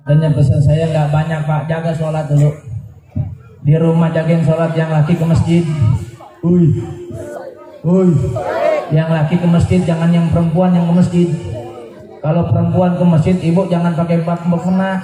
Dan pesan saya nggak banyak Pak, jaga sholat dulu. Di rumah jagain sholat, yang laki ke masjid. Yang laki ke masjid, jangan yang perempuan yang ke masjid. Kalau perempuan ke masjid, ibu jangan pakai bak mukena.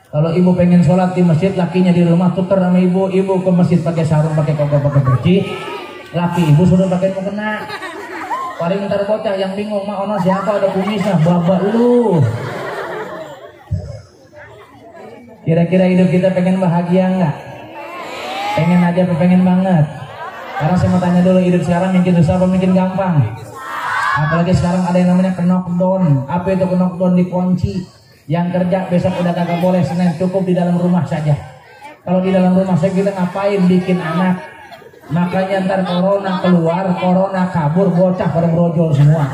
Kalau ibu pengen sholat di masjid, lakinya di rumah tuker sama ibu. Ibu ke masjid pakai sarung, pakai koko, pakai peci. Laki ibu suruh pakai mukena. Paling ntar bocah yang bingung, mah ono siapa ada kumisnya, babak lu. Kira-kira hidup kita pengen bahagia nggak? Pengen aja apa pengen banget? Karena saya mau tanya dulu, hidup sekarang mungkin susah apa mungkin gampang? Apalagi sekarang ada yang namanya knockdown. Apa itu knockdown? Dikunci. Yang kerja besok udah kagak boleh, Senin cukup di dalam rumah saja. Kalau di dalam rumah saya kita ngapain? Bikin anak. Makanya ntar corona keluar, corona kabur, bocah pada brojol semua.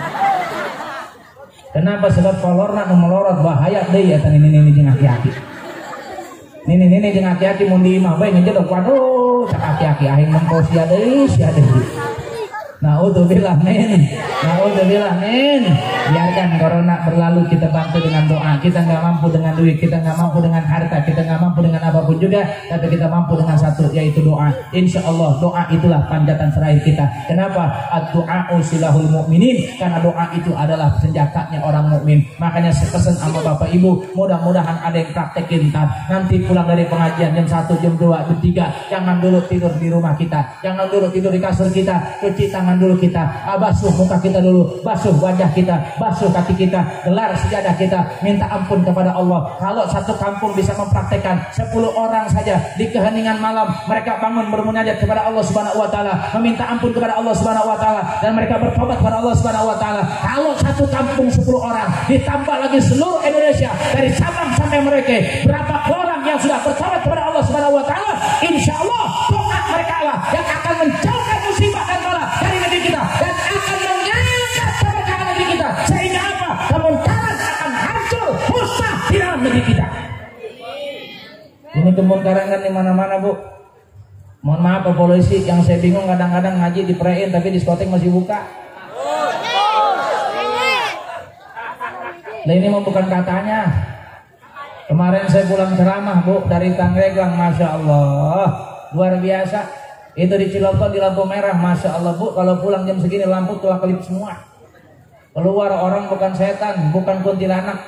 Kenapa? Sebab kolorna melorot bahaya deh ya. Ini jangan hati-hati. Ini jangan hati-hati mau di imah bae ngejedok. Waduh, tak hati-hati aing mengkau sia deui. Naudzubillah min. Biarkan corona berlalu, kita bantu dengan doa. Kita nggak mampu dengan duit, kita nggak mampu dengan harta, kita nggak mampu dengan apapun juga, tapi kita mampu dengan satu, yaitu doa. Insya Allah doa itulah panjatan terakhir kita. Kenapa? Ad-du'a'u silahul mu'minin. Karena doa itu adalah senjatanya orang mukmin. Makanya saya pesan sama Bapak Ibu, mudah-mudahan ada yang praktekin nanti pulang dari pengajian jam 1, jam 2, jam 3. Jangan dulu tidur di rumah kita, jangan dulu tidur di kasur kita. Cuci tangan dulu kita, basuh muka kita dulu, basuh wajah kita, basuh kaki kita, gelar sejadah kita, minta ampun kepada Allah. Kalau satu kampung bisa mempraktekkan 10 orang saja di keheningan malam mereka bangun bermunajat kepada Allah Subhanahu wa taala, meminta ampun kepada Allah Subhanahu wa taala, dan mereka bertobat kepada Allah Subhanahu wa taala. Kalau satu kampung 10 orang ditambah lagi seluruh Indonesia dari Sabang sampai Merauke, berapa orang yang sudah bertobat kepada Allah Subhanahu wa taala, insya Allah doa mereka lah yang akan menjauhkan musibah dan bala dari negeri kita dan akan mengangkat keberkahan negeri kita, sehingga apa? Kemungkaran akan hancur musnah di dalam negeri kita. Ini kemungkaran kan di mana-mana, Bu. Mohon maaf Pak Polisi, yang saya bingung kadang-kadang ngaji diprein tapi diskotik masih buka. Nah ini mau bukan katanya. Kemarin saya pulang ceramah, Bu, dari Tangerang, Masya Allah, luar biasa. Itu di Cilokon di lampu merah, Masya Allah, Bu, kalau pulang jam segini lampu telah kelip semua. Keluar orang bukan setan, bukan kuntilanak.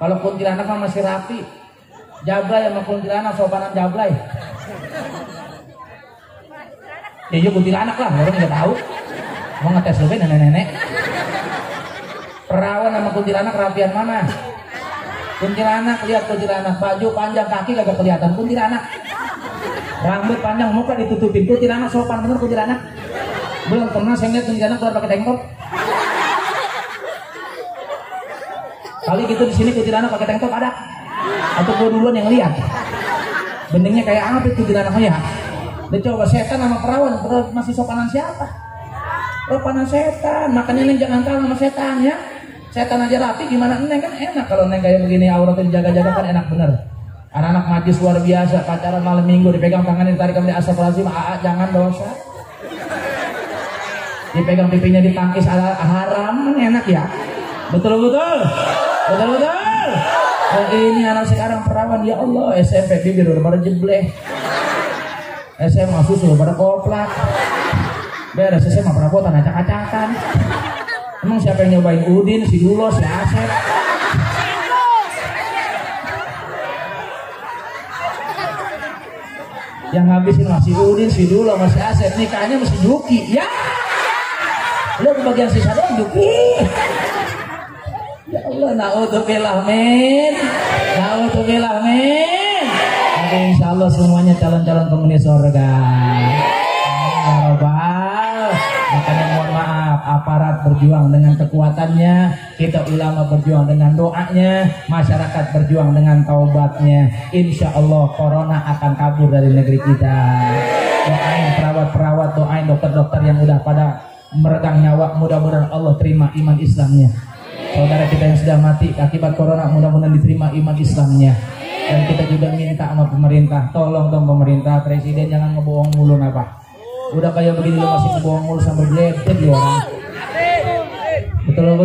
Kalau kuntilanak mah masih rapi. Jablay sama kuntilanak sopanan jablay. Ya kuntilanak lah, orang nggak tahu. Mau ngetes lebih nenek-nenek. Perawan sama kuntilanak rapian mana? Kuntilanak, lihat kuntilanak, baju panjang kaki kagak kelihatan kuntilanak. Rambut panjang muka ditutupin kuntilanak, sopan bener kuntilanak. Belum pernah saya lihat kuntilanak keluar pakai tank top. Kali gitu di sini kuntilanak pakai tank top ada? Atau gua duluan yang lihat? Beningnya kayak apa itu kuntilanaknya? Dia coba setan sama perawan masih sopanan siapa? Sopanan setan. Makanya neng jangan kalah sama setan ya. Setan aja rapi, gimana neng kan enak. Kalau neng kayak begini auratnya dijaga-jaga kan enak bener. Anak-anak majlis luar biasa, pacaran malam minggu dipegang tangannya ditarik kembali astagfirullahaladzim, jangan dosa. Dipegang pipinya ditangkis haram kan enak ya. Betul. Oh, ini anak sekarang perawan, ya Allah, SMP bibir udah pada jebleh, SMA susu udah pada koplak, beres SMA perabotan acak-acakan. Emang siapa yang nyobain? Udin, si Dulo, si Asep. Yang ngabisin masih Udin, si Dulo, masih Asep. Nikahnya masih Juki. Ya, lu kebagian sisa doang Juki. Ya Allah, naudzubillah min. Tapi insya Allah semuanya calon-calon penghuni surga. Ya Rabbal. Makanya mohon maaf, aparat berjuang dengan kekuatannya, kita ulama berjuang dengan doanya, masyarakat berjuang dengan taubatnya. Insya Allah corona akan kabur dari negeri kita. Doain perawat-perawat, doain dokter-dokter yang udah pada meregang nyawa, mudah-mudahan Allah terima iman Islamnya. Saudara kita yang sudah mati akibat corona, mudah-mudahan diterima iman Islamnya. Dan kita juga minta sama pemerintah, tolong dong pemerintah, presiden jangan ngebohong mulu apa. Udah kayak begini lu masih ngebohong mulu sampai gledek di orang. Betul.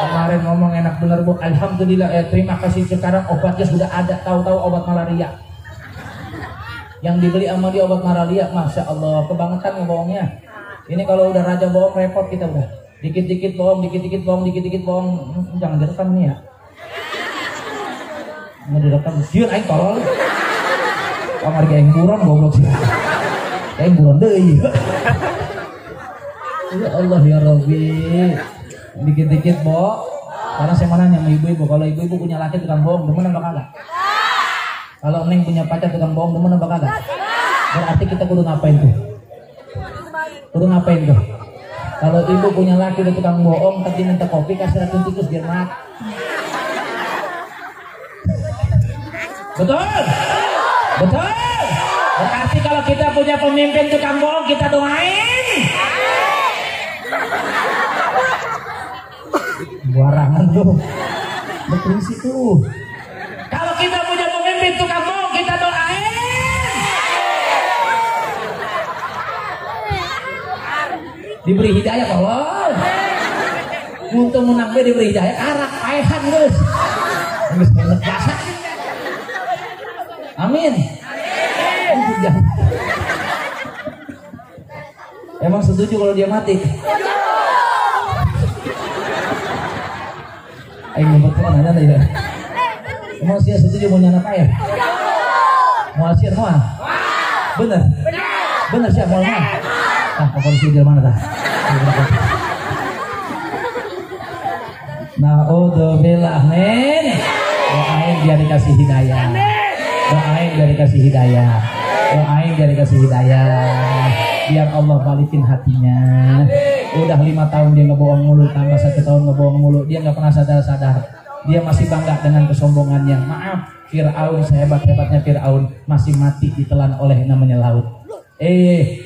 Kemarin ngomong enak bener Bu. Alhamdulillah, terima kasih, sekarang obatnya sudah ada. Tahu-tahu obat malaria. Yang dibeli sama dia obat malaria, masya Allah, kebangetan ngebohongnya. Ini kalau udah raja bohong repot kita udah. Dikit-dikit bohong, dikit-dikit bohong, dikit-dikit bohong. Jangan direkam nih ya. Nggak direkam, siun aing tolol. Kamar kayak buron goblok sih. Kayak buron deui. Ya Allah ya Rabbi. Dikit-dikit bohong. Karena saya mau nanya sama ibu-ibu, kalau ibu-ibu punya laki tukang bohong, demen apa kagak? Kalau Neng punya pacar tukang bohong, demen apa kagak? Berarti kita kudu ngapain tuh? Kudu ngapain tuh? Kalau ibu punya laki udah tukang bohong, tapi minta kopi, kasih racun tikus biar mati. Betul? Betul? Berarti kalau kita punya pemimpin tukang bohong, kita doain. Warangan tuh. Berfungsi tuh. Kalau kita punya pemimpin tukang bohong, kita doain. Diberi hidayah tolong. Untuk menang diberi hidayah, arak paehan guys. Geus banget biasa. Amin. Emang setuju kalau dia mati? Ayo ngebetulan aja ya. Emang sih setuju mau nyana apa ya? Mau asir mau? Bener? Bener sih mau mah? Ah, polisi di mana dah? Naudzubillah men. Doain biar dikasih hidayah. Doain biar dikasih hidayah. Doain biar dikasih hidayah. Biar Allah balikin hatinya. Udah 5 tahun dia ngebohong mulu, tambah 1 tahun ngebohong mulu, dia nggak pernah sadar-sadar. Dia masih bangga dengan kesombongannya. Maaf, Fir'aun sehebat-hebatnya Fir'aun masih mati ditelan oleh namanya laut.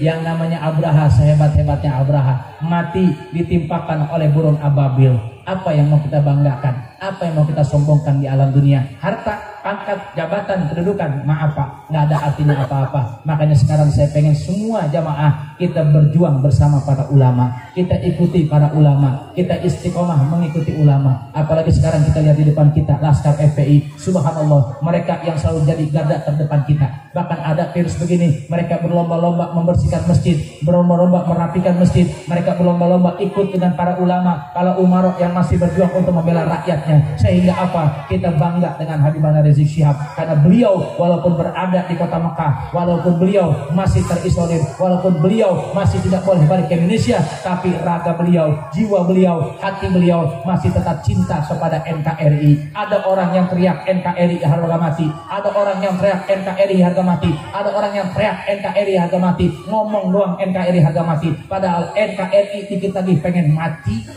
Yang namanya Abraha sehebat-hebatnya Abraha mati ditimpakan oleh burung ababil. Apa yang mau kita banggakan? Apa yang mau kita sombongkan di alam dunia? Harta, pangkat, jabatan, kedudukan, maaf Pak, nggak ada artinya apa-apa. Makanya sekarang saya pengen semua jamaah kita berjuang bersama para ulama, kita ikuti para ulama, kita istiqomah mengikuti ulama. Apalagi sekarang kita lihat di depan kita Laskar FPI, subhanallah, mereka yang selalu jadi garda terdepan kita. Bahkan ada virus begini, mereka berlomba-lomba membersihkan masjid, berlomba-lomba merapikan masjid, mereka berlomba-lomba ikut dengan para ulama, para umarok yang masih berjuang untuk membela rakyatnya. Sehingga apa? Kita bangga dengan Habibana Rizik Syihab, karena beliau walaupun berada di kota Mekah, walaupun beliau masih terisolir, walaupun beliau masih tidak boleh balik ke Indonesia, tapi raga beliau, jiwa beliau, hati beliau masih tetap cinta kepada NKRI. Ada orang yang teriak NKRI harga mati, ada orang yang teriak NKRI harga mati, ada orang yang teriak NKRI harga mati, ngomong doang NKRI harga mati, padahal NKRI dikit lagi pengen mati.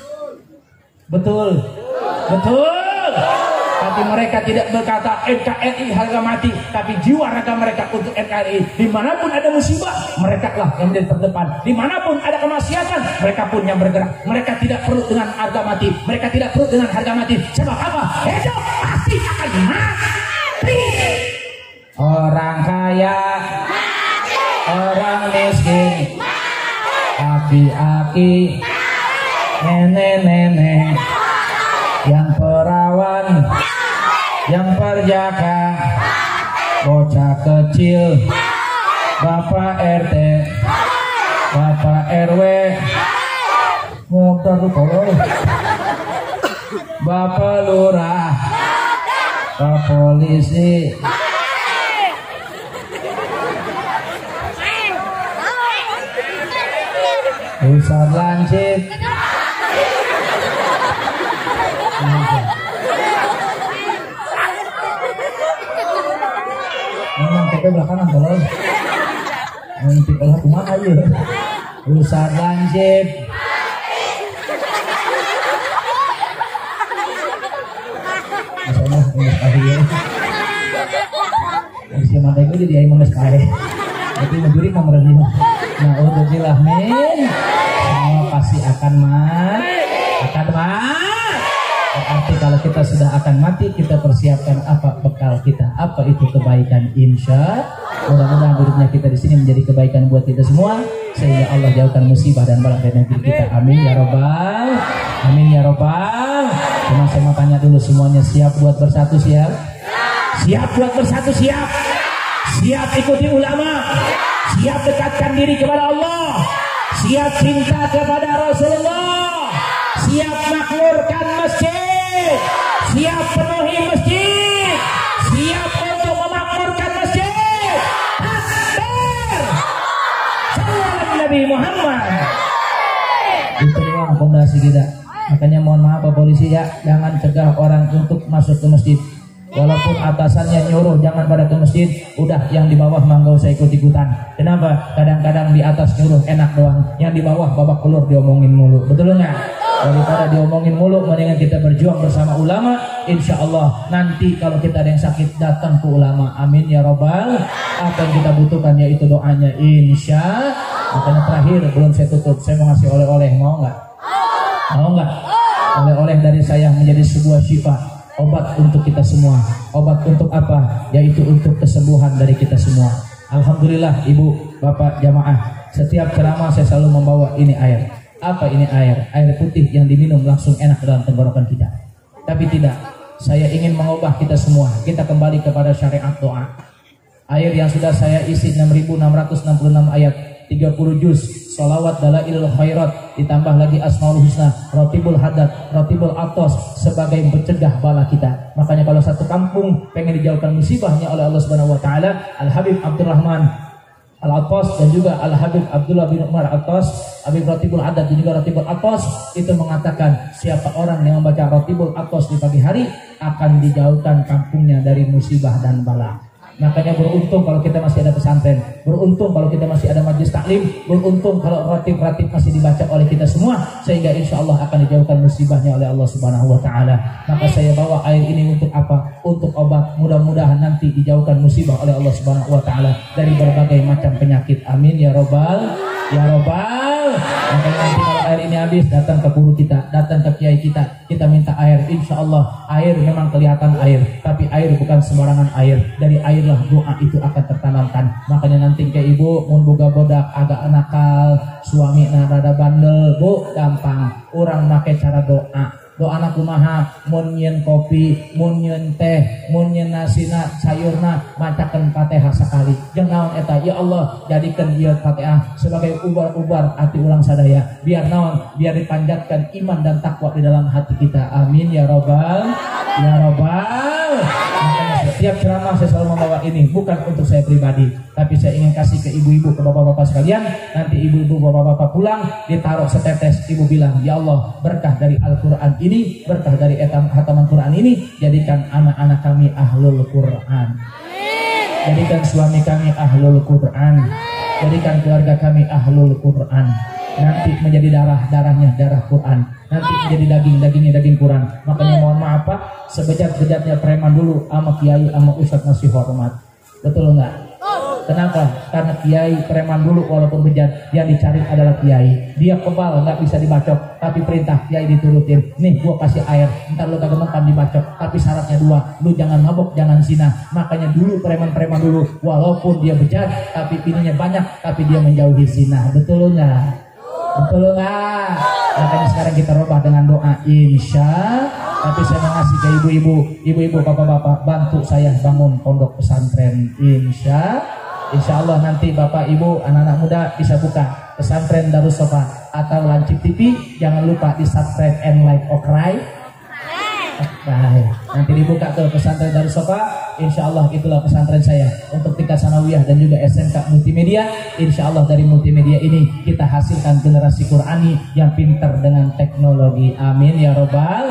Betul, betul. Tapi mereka tidak berkata NKRI harga mati, tapi jiwa raga mereka untuk NKRI. Dimanapun ada musibah, mereka lah yang menjadi terdepan. Dimanapun ada kemaksiatan, mereka pun yang bergerak. Mereka tidak perlu dengan harga mati, mereka tidak perlu dengan harga mati. Sebab apa? Hidup pasti akan mati. Orang kaya, orang miskin, aki-aki, nenek-nenek, yang perawan, yang perjaka, bocah kecil, bapak RT, bapak RW, motor tolong, bapak lurah, bapak polisi, Ustadz lancip, memang TP belakangan tolong. Nanti kalau kumaha aja. Ustadz lancip. Masalah nggak tahu ya. Masih mata gue jadi ayam nggak sekali. Tapi menjuri nomor dia. Nah, udah men. Semua pasti akan mati. Berarti kalau kita sudah akan mati, kita persiapkan apa bekal kita, apa itu kebaikan. Insya mudah-mudahan hidupnya kita di sini menjadi kebaikan buat kita semua, sehingga Allah jauhkan musibah dan bala dari negeri kita. Amin ya robbal Amin ya robbal. Cuma saya mau tanya dulu, semuanya siap buat bersatu? Siap? Siap buat bersatu? Siap? Siap ikuti ulama? Siap dekatkan diri kepada Allah? Siap cinta kepada Rasulullah? Siap makmurkan masjid? Siap penuhi masjid? Siap untuk memakmurkan masjid? Takbir! Sallallahu Nabi Muhammad. Itu doang fondasi kita. Makanya mohon maaf Pak Polisi ya, jangan cegah orang untuk masuk ke masjid. Walaupun atasannya nyuruh jangan pada ke masjid, udah yang di bawah mah gak usah ikut-ikutan. Kenapa? Kadang-kadang di atas nyuruh enak doang, yang di bawah babak belur diomongin mulu. Betul nggak? Daripada diomongin mulu, mendingan kita berjuang bersama ulama. Insya Allah nanti kalau kita ada yang sakit datang ke ulama. Amin ya robbal. Apa yang kita butuhkan yaitu doanya. Insya. Makanya terakhir belum saya tutup, saya mau ngasih oleh-oleh, mau nggak? Mau nggak? Oleh-oleh dari saya menjadi sebuah syifa, obat untuk kita semua. Obat untuk apa? Yaitu untuk kesembuhan dari kita semua. Alhamdulillah ibu, bapak, jamaah, setiap ceramah saya selalu membawa ini air. Apa ini air? Air putih yang diminum langsung enak dalam tenggorokan kita. Tapi tidak, saya ingin mengubah kita semua. Kita kembali kepada syariat doa. Air yang sudah saya isi 6.666 ayat, 30 juz, salawat dalailul khairat, ditambah lagi asmaul husna, rotibul hadat, rotibul atos sebagai pencegah bala kita. Makanya kalau satu kampung pengen dijauhkan musibahnya oleh Allah Subhanahu wa taala, Al Habib Abdurrahman Al-Atas dan juga Al-Habib Abdullah bin Umar Atas, Habib Rotibul Adat dan juga Rotibul Atas itu mengatakan siapa orang yang membaca Rotibul Atas di pagi hari akan dijauhkan kampungnya dari musibah dan bala. Makanya beruntung kalau kita masih ada pesantren, beruntung kalau kita masih ada majlis taklim, beruntung kalau ratib-ratib masih dibaca oleh kita semua, sehingga insya Allah akan dijauhkan musibahnya oleh Allah Subhanahu wa taala. Maka saya bawa air ini untuk apa? Untuk obat. Mudah-mudahan nanti dijauhkan musibah oleh Allah Subhanahu wa taala dari berbagai macam penyakit. Amin ya robbal, ya robbal. Makanya nanti kalau air ini habis, datang ke guru kita, datang ke kiai kita, kita minta air. Insya Allah air memang kelihatan air, tapi air bukan sembarangan air. Dari airlah doa itu akan tertanamkan. Makanya nanti ke ibu mun boga bodak agak nakal, suami rada bandel, bu gampang orang make cara doa. Doa anak kumaha, mun nyeun kopi, mun nyeun teh, mun nyeun nasina, sayurna, macakeun Fatihah sakali. Jeung naon eta? Ya Allah, jadikan ieu Fatihah sebagai ubar-ubar hati ulang sadaya. Biar naon? Biar dipanjatkan iman dan takwa di dalam hati kita. Amin ya robbal, ya robbal. Makanya setiap ceramah saya selalu membawa ini, bukan untuk saya pribadi, tapi saya ingin kasih ke ibu-ibu, ke bapak-bapak sekalian. Nanti ibu-ibu, bapak-bapak pulang, ditaruh setetes, ibu bilang, ya Allah, berkah dari Al-Quran ini, berkah dari hataman Quran ini, jadikan anak-anak kami ahlul Quran, jadikan suami kami ahlul Quran, jadikan keluarga kami ahlul Quran. Nanti menjadi darahnya darah Quran, nanti menjadi dagingnya daging Quran. Makanya mohon maaf Pak, sebejat-bejatnya preman dulu sama kiai sama ustadz masih hormat. Betul enggak? Kenapa? Karena kiai preman dulu walaupun bejat, yang dicari adalah kiai. Dia kebal nggak bisa dibacok, tapi perintah kiai diturutin. Nih gua kasih air, ntar lu kagak makan dibacok, tapi syaratnya 2, lu jangan mabok, jangan zina. Makanya dulu preman-preman dulu walaupun dia bejat, tapi bininya banyak, tapi dia menjauhi zina. Betul enggak? Betul nggak? Makanya sekarang kita rubah dengan doa insya. Tapi saya mau ngasih ke ibu-ibu, bapak-bapak, bantu saya bangun pondok pesantren insya. Insya Allah nanti bapak ibu anak-anak muda bisa buka pesantren Darus Sofa atau Lancip TV. Jangan lupa di subscribe and like Okrai. Baik. Nanti dibuka ke pesantren Darus Sofa. Insya Allah itulah pesantren saya untuk tingkat sanawiyah dan juga SMK multimedia. Insya Allah dari multimedia ini kita hasilkan generasi Qurani yang pintar dengan teknologi. Amin ya robbal.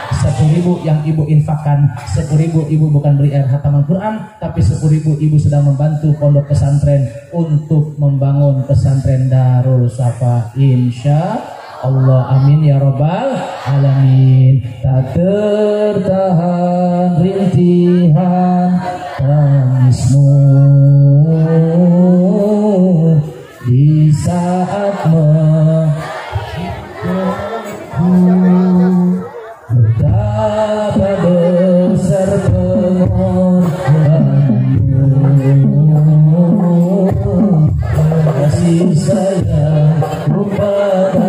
10.000 yang ibu infakkan, 10.000 ibu bukan beli air hataman Quran, tapi 10.000 ibu sedang membantu pondok pesantren untuk membangun pesantren Darul Safa. Insya Allah, amin ya robbal alamin. Tak tertahan rintihan tangismu di saat betapa besar pengorbananmu, kasih sayang padamu.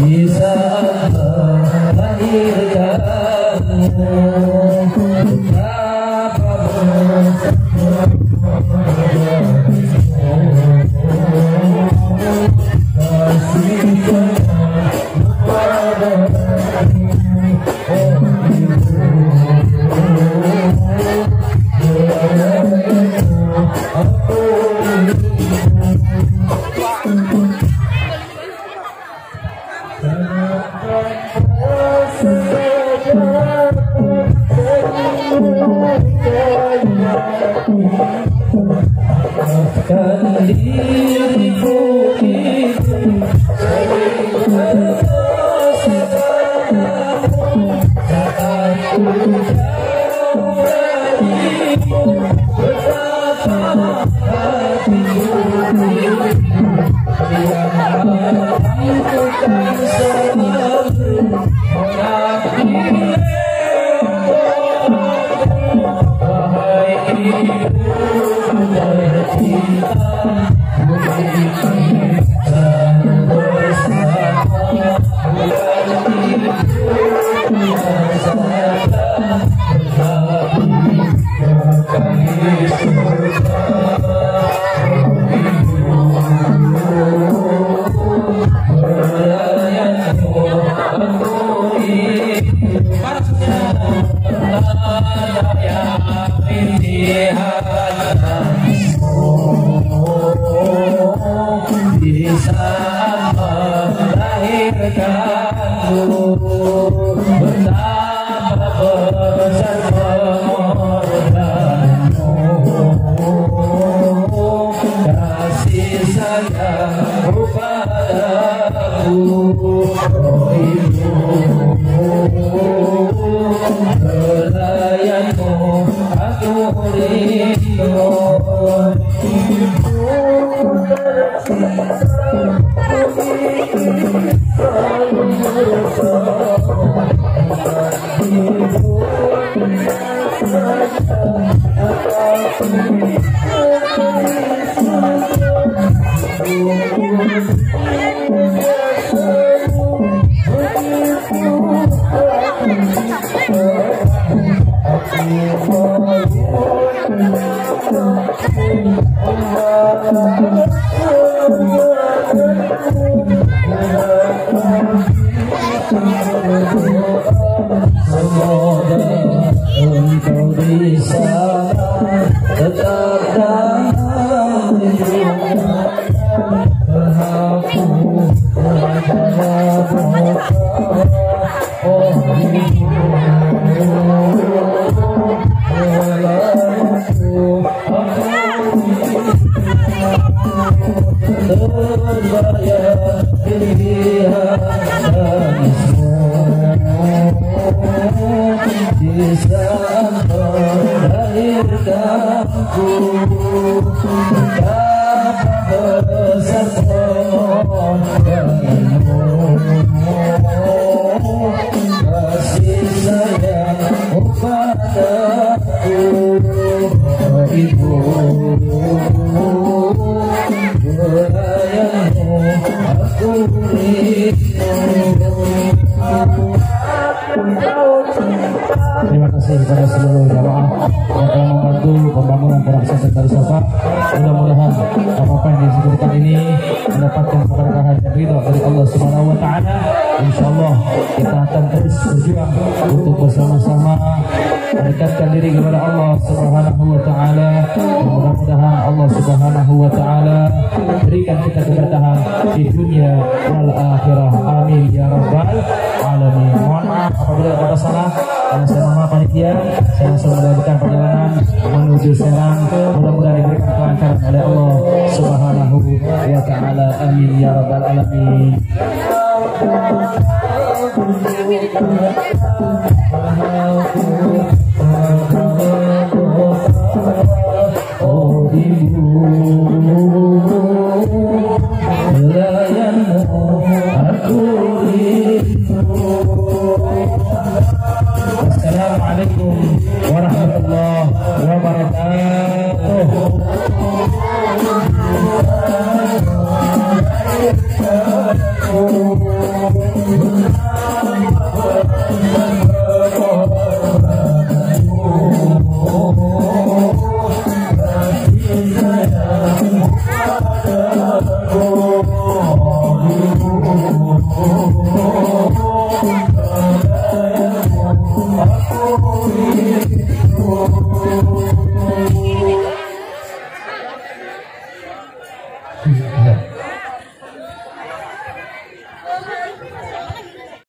bisa melahirkanmu. Betapa terima kasih kepada seluruh jamaah yang telah membantu pembangunan Pondok Pesantren Darus Safa. Mudah-mudahan apa-apa yang disebutkan ini mendapatkan keberkahan dan ridha dari Allah Subhanahu wa taala. Insyaallah kita akan terus berjuang untuk bersama-sama mendekatkan diri kepada Allah Subhanahu wa taala. Mudah-mudahan Allah Subhanahu wa taala berikan kita keberkahan di dunia wal akhirah. Amin ya rabbal alamin. Mohon maaf apabila ada salah. Karena saya mama panitia, saya langsung melanjutkan perjalanan menuju Serang. Mudah-mudahan diberikan kelancaran oleh Allah Subhanahu wa taala. Amin ya rabbal alamin. Oh ibu, pelayanmu aku rindu. Assalamualaikum warahmatullahi wabarakatuh. Oh